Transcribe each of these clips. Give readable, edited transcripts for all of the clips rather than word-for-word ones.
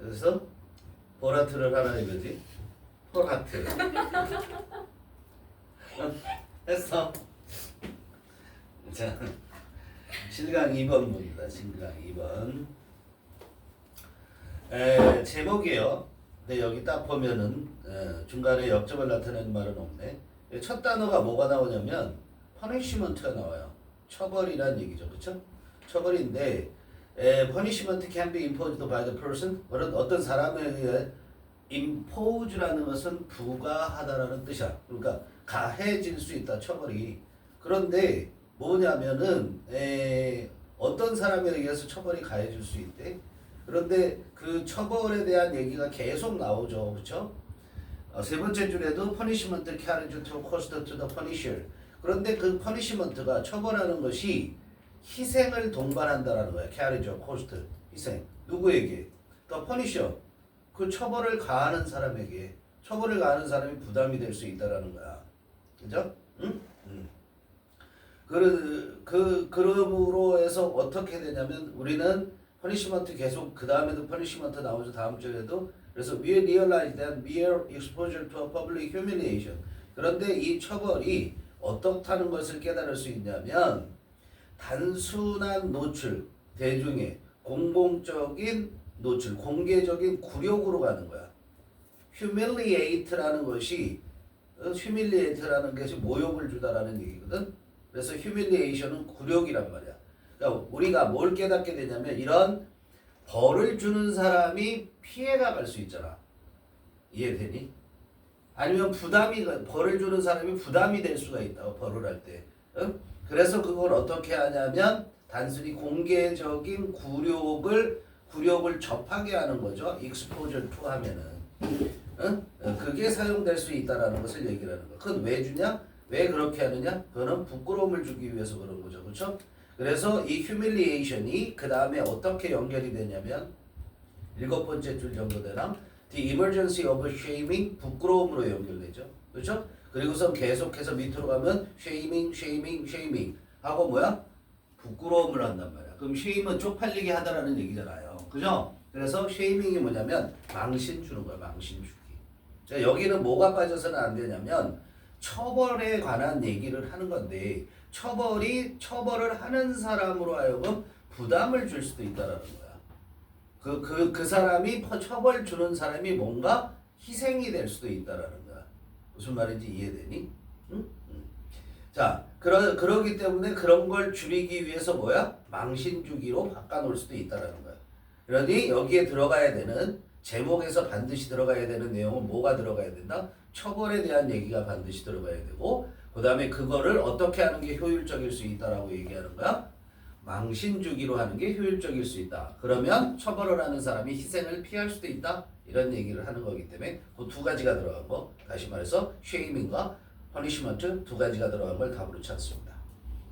그래서 보라트를 하라 이거지. 폴하트. 했어. 자, 실강 2번 봅니다. 실강 2번. 제목이에요. 근데 여기 딱 보면은 중간에 역점을 나타내는 말은 없네. 첫 단어가 뭐가 나오냐면 punishment가 나와요. 처벌이란 얘기죠. 그쵸? 처벌인데 punishment can be imposed by the person. 어떤 사람에 의해 impose라는 것은 부과하다라는 뜻이야. 그러니까 가해질 수 있다. 처벌이. 그런데 뭐냐면은 어떤 사람에 의해서 처벌이 가해질 수 있대. 그런데 그 처벌에 대한 얘기가 계속 나오죠. 그렇죠? 세 번째 줄에도 punishment carries to cost to the punisher. 그런데 그 punishment가 처벌하는 것이 희생을 동반한다라는 거야. carries, cost, 희생. 누구에게? the punisher. 그 처벌을 가하는 사람에게. 처벌을 가하는 사람이 부담이 될 수 있다라는 거야. 그죠? 응? 그러므로 해서 어떻게 되냐면 우리는 퍼니시먼트 계속 그 다음에도 퍼니시먼트 나오죠. 다음 주에도. 그래서 we realize that mere exposure to a public humiliation. 그런데 이 처벌이 어떻다는 것을 깨달을 수 있냐면 단순한 노출, 대중의 공공적인 노출, 공개적인 굴욕으로 가는 거야. humiliate라는 것이 모욕을 주다라는 얘기거든. 그래서 humiliation은 굴욕이란 말이야. 그러니까 우리가 뭘 깨닫게 되냐면 이런 벌을 주는 사람이 피해가 갈 수 있잖아. 이해되니? 아니면 벌을 주는 사람이 부담이 될 수가 있다고 벌을 할 때. 응? 그래서 그걸 어떻게 하냐면 단순히 공개적인 굴욕을 접하게 하는 거죠. exposure to 하면은. 응? 그게 사용될 수 있다라는 것을 얘기를 하는 거. 그건 왜 주냐? 왜 그렇게 하느냐? 그거는 부끄러움을 주기 위해서 그런 거죠. 그렇죠? 그래서 이 humiliation이 그 다음에 어떻게 연결이 되냐면 7번째 줄 정도 되나? The emergency of shaming, 부끄러움으로 연결되죠. 그렇죠? 그리고서 계속해서 밑으로 가면 shaming 하고 뭐야? 부끄러움을 한단 말이야. 그럼 shame은 쪽팔리게 하다라는 얘기잖아요. 그죠? 그래서 shaming이 뭐냐면 망신 주는 거야. 망신 주기. 자, 여기는 뭐가 빠져서는 안 되냐면 처벌에 관한 얘기를 하는 건데 처벌을 하는 사람으로 하여금 부담을 줄 수도 있다라는 거야. 그 사람이 처벌 주는 사람이 뭔가 희생이 될 수도 있다라는 거야. 무슨 말인지 이해되니? 응? 자, 그러기 때문에 그런 걸 줄이기 위해서 뭐야? 망신 주기로 바꿔놓을 수도 있다라는 거야. 그러니 여기에 들어가야 되는 제목에서 반드시 들어가야 되는 내용은 뭐가 들어가야 된다? 처벌에 대한 얘기가 반드시 들어가야 되고 그 다음에 그거를 어떻게 하는 게 효율적일 수 있다라고 얘기하는 거야? 망신 주기로 하는 게 효율적일 수 있다. 그러면 처벌을 하는 사람이 희생을 피할 수도 있다. 이런 얘기를 하는 거기 때문에 그 두 가지가 들어간 거. 다시 말해서 shaming과 punishment 두 가지가 들어간 걸 답으로 찾습니다.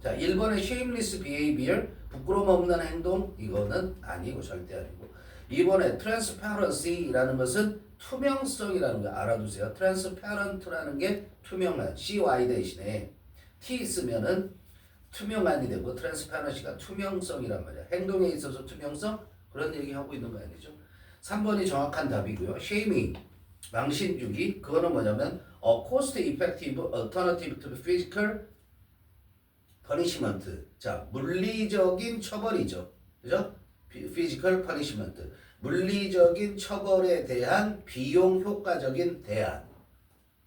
자, 1번의 shameless behavior, 부끄러움 없는 행동, 이거는 아니고 절대 아니고 2번에 transparency라는 것은 투명성이라는 거 알아두세요. transparent라는 게 투명한, CY 대신에 T 쓰면은 투명한이 되고 transparency가 투명성이란 말이야. 행동에 있어서 투명성? 그런 얘기 하고 있는 거 아니죠? 3번이 정확한 답이고요. shaming, 망신 주기, 그거는 뭐냐면 a cost effective alternative to physical punishment. 자, 물리적인 처벌이죠. 그죠? physical punishment. 물리적인 처벌에 대한 비용 효과적인 대안.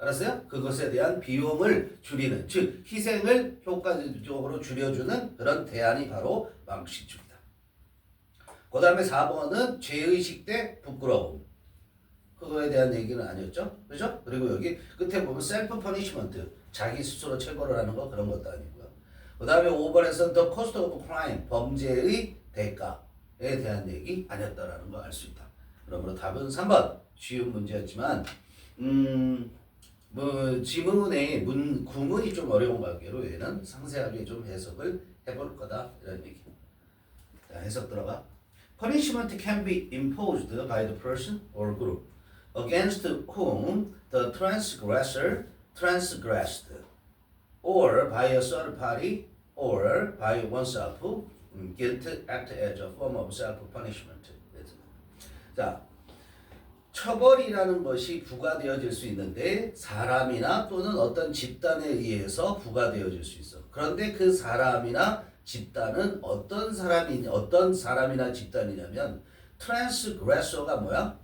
알았어요? 그것에 대한 비용을 줄이는, 즉 희생을 효과적으로 줄여주는 그런 대안이 바로 망신주기다. 그 다음에 4번은 죄의식 대 부끄러움. 그거에 대한 얘기는 아니었죠? 그죠? 그리고 여기 끝에 보면 셀프 퍼니시먼트, 자기 스스로 처벌을 하는 거 그런 것도 아니고요. 그 다음에 5번에서는 the cost of crime, 범죄의 대가에 대한 얘기 아니었다라는 거 알 수 있다. 그러므로 답은 3번. 쉬운 문제였지만 지문의 구문이 좀 어려운 관계로 얘는 상세하게 좀 해석을 해볼 거다 이런 얘기. 자, 해석 들어가. Punishment can be imposed by the person or group against whom the transgressor transgressed, or by a third party, or by oneself. Guilt act as a form of self-punishment. 자, 처벌이라는 것이 부과되어질 수 있는데 사람이나 또는 어떤 집단에 의해서 부과되어질 수 있어. 그런데 그 사람이나 집단은 어떤 사람이나 집단이냐면 트랜스그레서가 뭐야?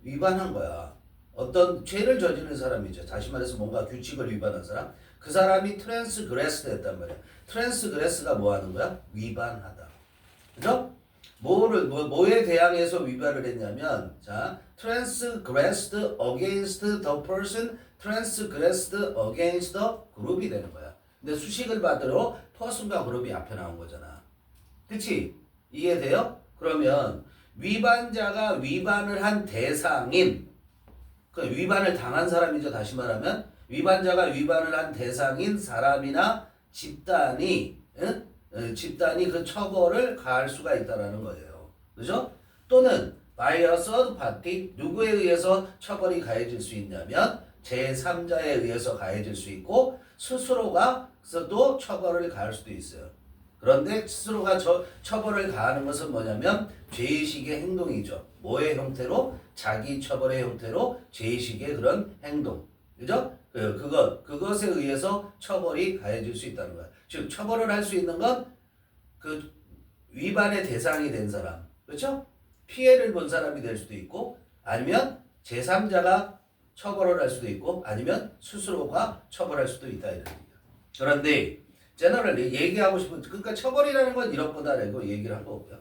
위반한 거야. 어떤 죄를 저지른 사람이죠. 다시 말해서 뭔가 규칙을 위반한 사람. 그 사람이 트랜스그레스 됐단 말이야. 트랜스그레스가 뭐 하는 거야? 위반하다. 그죠? 뭐에 대항해서 위반을 했냐면, 자, transgressed against the person, transgressed against the group이 되는 거야. 근데 수식을 받으러 person과 그룹이 앞에 나온 거잖아. 그치? 이해돼요? 그러면 위반자가 위반을 한 대상인, 그 위반을 당한 사람이죠. 다시 말하면 위반자가 위반을 한 대상인 사람이나 집단이 집단이 그 처벌을 가할 수가 있다라는 거예요. 그죠? 또는 by a third party, 누구에 의해서 처벌이 가해질 수 있냐면 제3자에 의해서 가해질 수 있고 스스로가 또 처벌을 가할 수도 있어요. 그런데 스스로가 처벌을 가하는 것은 뭐냐면 죄의식의 행동이죠. 뭐의 형태로? 자기 처벌의 형태로 죄의식의 그런 행동. 그죠? 그것에 의해서 처벌이 가해질 수 있다는 거야. 즉, 처벌을 할 수 있는 건 그 위반의 대상이 된 사람. 그렇죠? 피해를 본 사람이 될 수도 있고, 아니면 제3자가 처벌을 할 수도 있고, 아니면 스스로가 처벌할 수도 있다. 이런 얘기야. 그런데, 제너럴리 얘기하고 싶은, 그러니까 처벌이라는 건 이런 거다라고 얘기를 한 거고요.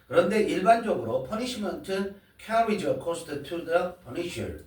그런데 일반적으로 punishment carries a cost to the punisher.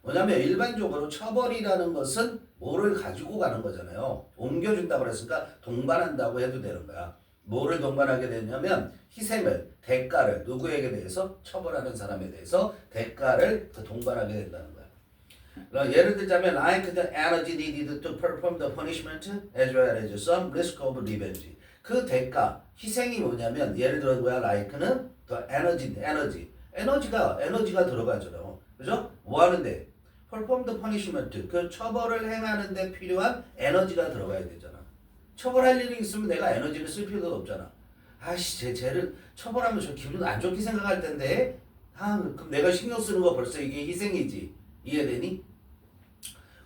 뭐냐면 일반적으로 처벌이라는 것은 뭐를 가지고 가는 거잖아요. 옮겨준다고 그랬으니까 동반한다고 해도 되는 거야. 뭐를 동반하게 되냐면 희생을, 대가를 누구에게 대해서 처벌하는 사람에 대해서 대가를 동반하게 된다는 거야. 예를 들자면 like the energy needed to perform the punishment as well as some risk of revenge. 그 대가, 희생이 뭐냐면 예를 들어 뭐야? like는 the 에너지가 들어가잖아요. 그죠? 뭐 하는데? perform the punishment. 그 처벌을 행하는 데 필요한 에너지가 들어가야 되잖아. 처벌할 일이 있으면 내가 에너지를 쓸 필요가 없잖아. 아씨, 쟤를 처벌하면 저 기분 안 좋게 생각할 텐데. 그럼 내가 신경 쓰는 거 벌써 이게 희생이지. 이해되니?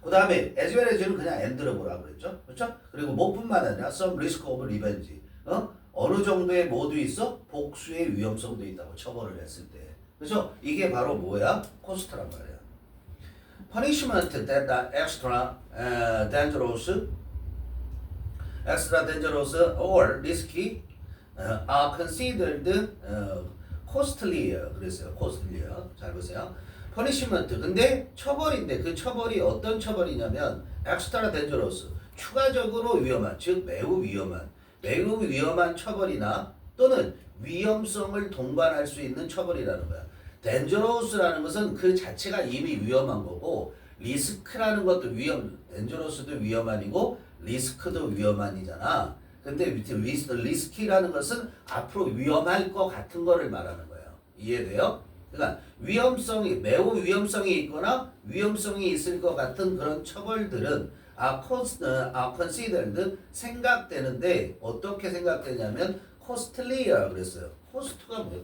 그 다음에 as well as는 그냥 and로 보라고 그랬죠. 그렇죠? 그리고 뭐뿐만 아니라 some risk of revenge. 어느 정도의 뭐도 있어? 복수의 위험성도 있다고 처벌을 했을 때. 그렇죠? 이게 바로 뭐야? 코스트란 말이야. punishment that are extra dangerous or risky are considered costlier. 그랬어요. costlier. 잘 보세요. punishment. 근데 처벌인데 그 처벌이 어떤 처벌이냐면 extra dangerous. 추가적으로 위험한, 즉 매우 위험한 처벌이나 또는 위험성을 동반할 수 있는 처벌이라는 거야. dangerous라는 것은 그 자체가 이미 위험한 거고 리스크라는 것도 dangerous도 위험한이고 리스크도 위험한이잖아. 근데 리스키라는 것은 앞으로 위험할 것 같은 거를 말하는 거예요. 이해돼요? 그러니까 매우 위험성이 있거나 위험성이 있을 것 같은 그런 처벌들은 are considered 생각되는데 어떻게 생각되냐면 costly야 그랬어요. 코스트가 뭐예요?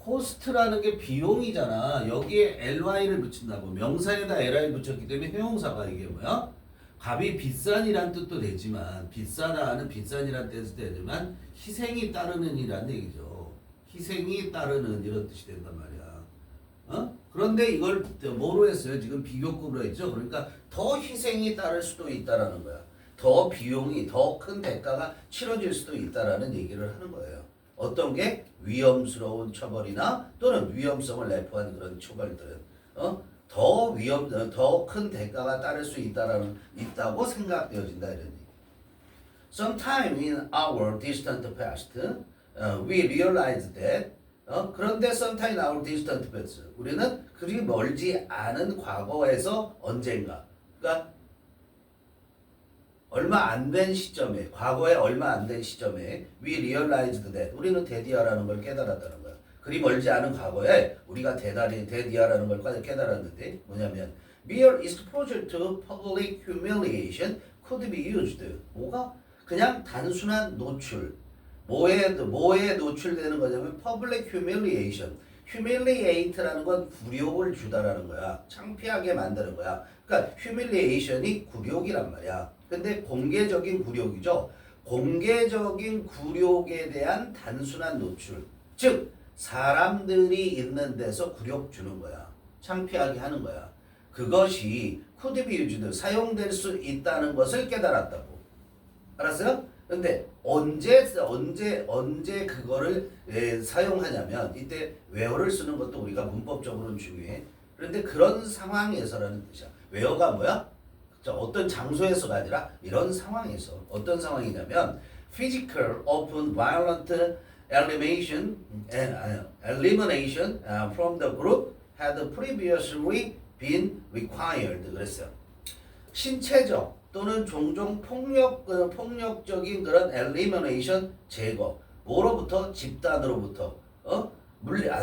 코스트라는 게 비용이잖아. 여기에 ly를 붙인다고. 명사에다 ly 붙였기 때문에 형용사가 이게 뭐야? 값이 비싼이란 뜻도 되지만 비싸다는 비싼이란 뜻도 되지만 희생이 따르는 이란 얘기죠. 희생이 따르는 이런 뜻이 된단 말이야. 그런데 이걸 뭐로 했어요? 지금 비교급으로 했죠. 그러니까 더 희생이 따를 수도 있다라는 거야. 더 비용이, 더 큰 대가가 치러질 수도 있다라는 얘기를 하는 거예요. 어떤 게? 위험스러운 처벌이나 또는 위험성을 내포한 그런 처벌들은 더 큰 대가가 따를 수 있다고 생각되어진다 이런 얘기. Sometime in our distant past, we realized that 그런데 sometime in our distant past 우리는 그리 멀지 않은 과거에서 언젠가 그러니까 과거에 얼마 안 된 시점에 we realized that 우리는 데디아라는 걸 깨달았다는 거야. 그리 멀지 않은 과거에 우리가 데디아라는 걸 깨달았는데 뭐냐면 mere exposure to public humiliation could be used. 뭐가? 그냥 단순한 노출. 뭐에 노출되는 거냐면 public humiliation. humiliate라는 건 굴욕을 주다라는 거야. 창피하게 만드는 거야. 그러니까 humiliation이 굴욕이란 말이야. 근데 공개적인 굴욕이죠. 공개적인 굴욕에 대한 단순한 노출. 즉 사람들이 있는 데서 굴욕 주는 거야. 창피하게 하는 거야. 그것이 could be used, 사용될 수 있다는 것을 깨달았다고. 알았어요? 근데 언제 그거를 사용하냐면 이때 where를 쓰는 것도 우리가 문법적으로는 중요해. 그런데 그런 상황에서라는 뜻이야. where가 뭐야? 어떤 장소에서가 아니라 이런 상황에서. 어떤 상황이냐면 physical, open, violent elimination from the group had previously been required. 그랬어요. 신체적 또는 종종 폭력적인 그런 elimination 제거. 뭐로부터? 집단으로부터.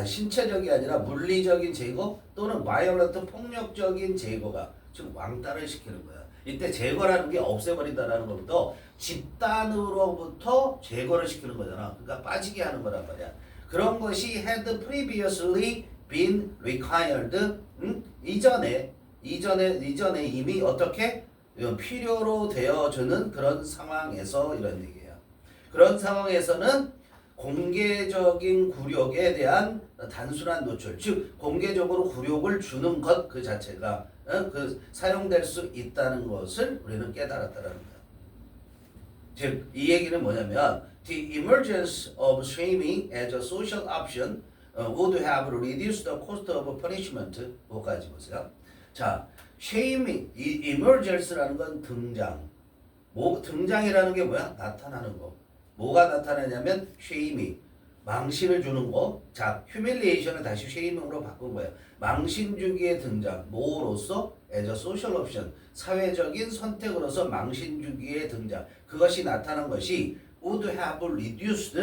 신체적이 아니라 물리적인 제거 또는 violent 폭력적인 제거가 즉 왕따를 시키는 거야. 이때 제거라는 게 없애버린다라는 것부터 집단으로부터 제거를 시키는 거잖아. 그러니까 빠지게 하는 거란 말이야. 그런 것이 had previously been required. 이전에 이미 어떻게 필요로 되어주는 그런 상황에서 이런 얘기예요. 그런 상황에서는 공개적인 굴욕에 대한 단순한 노출, 즉 공개적으로 굴욕을 주는 것 그 자체가 사용될 수 있다는 것을 우리는 깨달았다는 거야. 즉 이 얘기는 뭐냐면 the emergence of shaming as a social option would have reduced the cost of punishment. 그거까지 보세요. 자, shaming, 이 emergence라는 건 등장. 등장이라는 게 뭐야? 나타나는 거. 뭐가 나타나냐면 shaming, 망신을 주는 거. 자, humiliation을 다시 shaming으로 바꾼 거예요. 망신 주기의 등장. 뭐로서? as a social option, 사회적인 선택으로서 망신 주기의 등장. 그것이 나타난 것이 would have reduced,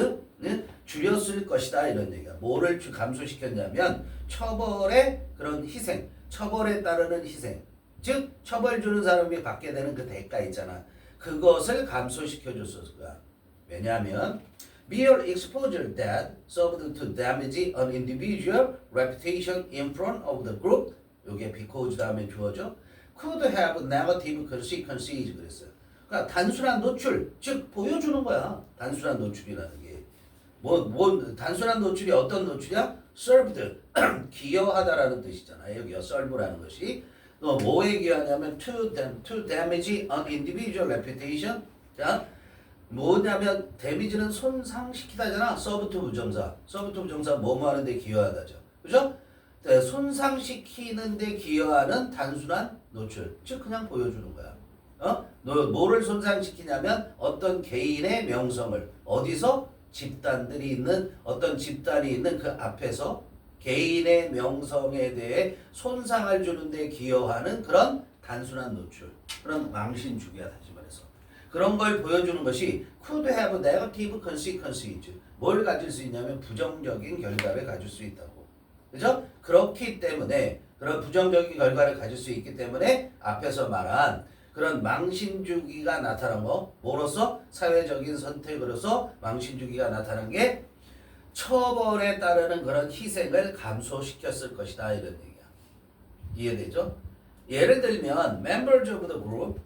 줄였을 것이다 이런 얘기야. 뭐를 감소시켰냐면 처벌의 그런 희생, 처벌에 따르는 희생. 즉 처벌 주는 사람이 받게 되는 그 대가 있잖아. 그것을 감소시켜 줬을 거야. 왜냐하면 mere exposure that served to damage an individual reputation in front of the group, 요게 because 다음에 주어져, could have negative consequences 그랬어요. 그러니까 단순한 노출, 즉 보여주는 거야. 단순한 노출이라는 게. 단순한 노출이 어떤 노출이야? served, 기여하다라는 뜻이잖아. 여기요, serve라는 것이. 뭐에 기여하냐면 to damage an individual reputation. 자, 뭐냐면 damage는 손상시키다잖아. serve to 부정사. serve to 부정사 뭐뭐 하는데 기여하다죠. 그죠? 손상시키는데 기여하는 단순한 노출. 즉 그냥 보여주는 거야. 뭐를 손상시키냐면 어떤 개인의 명성을 어디서? 집단들이 있는 어떤 집단이 있는 그 앞에서 개인의 명성에 대해 손상을 주는데 기여하는 그런 단순한 노출, 그런 망신 주기야. 다시 말해서 그런 걸 보여주는 것이 could have negative consequences. 뭘 가질 수 있냐면 부정적인 결과를 가질 수 있다고. 그죠? 그렇기 때문에 그런 부정적인 결과를 가질 수 있기 때문에 앞에서 말한 그런 망신주기가 나타난 거, 뭐로서? 사회적인 선택으로서 망신주기가 나타난 게 처벌에 따르는 그런 희생을 감소시켰을 것이다 이런 얘기야. 이해되죠? 예를 들면 members of the group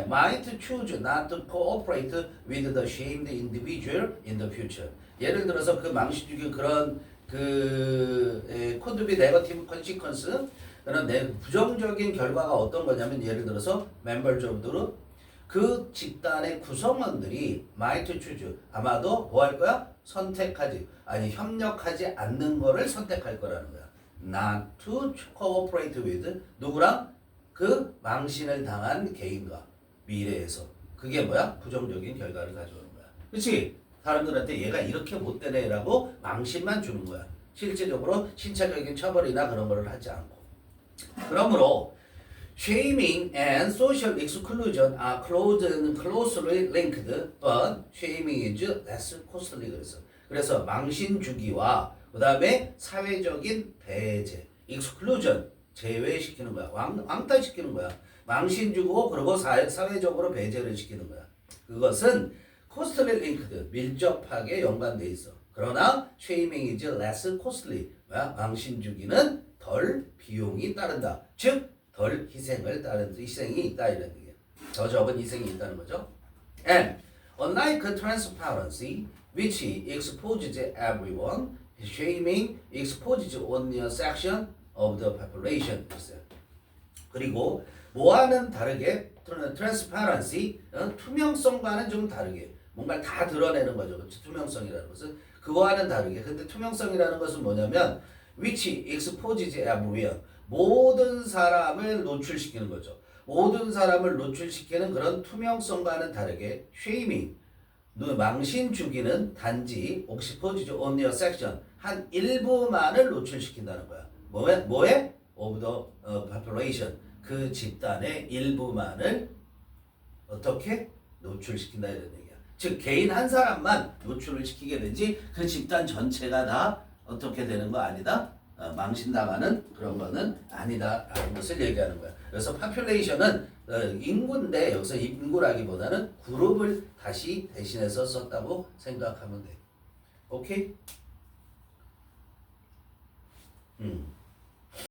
might choose not to cooperate with the shamed individual in the future. 예를 들어서 그 망신주기 그런 could be negative consequence, 그런 부정적인 결과가 어떤 거냐면 예를 들어서 members of the group, 그 집단의 구성원들이 might choose, 아마도 뭐 할 거야? 협력하지 않는 거를 선택할 거라는 거야. not to cooperate with, 누구랑? 그 망신을 당한 개인과 미래에서. 그게 뭐야? 부정적인 결과를 가져오는 거야. 그치? 사람들한테 얘가 이렇게 못된 애라고 망신만 주는 거야. 실제적으로 신체적인 처벌이나 그런 거를 하지 않고. 그러므로 shaming and social exclusion are closely linked, but shaming is less costly. 그래서 망신 주기와 그 다음에 사회적인 배제, exclusion, 제외시키는 거야. 왕따시키는 거야. 망신 주고 그리고 사회적으로 배제를 시키는 거야. 그것은 closely linked, 밀접하게 연관돼 있어. 그러나 shaming is less costly. 망신 주기는 덜 비용이 따른다. 즉, 덜 희생을 희생이 있다 이런 얘기예요. 더 적은 희생이 있다는 거죠. And unlike transparency, which exposes everyone, shaming exposes only a section of the population. 그리고 뭐와는 다르게 transparency, 투명성과는 좀 다르게 뭔가 다 드러내는 거죠. 그렇죠? 투명성이라는 것은 그거와는 다르게. 근데 투명성이라는 것은 뭐냐면 which exposes everyone, 모든 사람을 노출시키는 거죠. 모든 사람을 노출시키는 그런 투명성과는 다르게 shaming, 망신 주기는 단지 exposes only a section, 한 일부만을 노출시킨다는 거야. 뭐에? Of the population, 그 집단의 일부만을 어떻게 노출시킨다 이런 얘기야. 즉 개인 한 사람만 노출을 시키게 되지 그 집단 전체가 다 어떻게 되는 거 아니다. 망신당하는 그런 거는 아니다라는 것을 얘기하는 거야. 그래서 population은 인구인데 여기서 인구라기보다는 그룹을 다시 대신해서 썼다고 생각하면 돼. 오케이?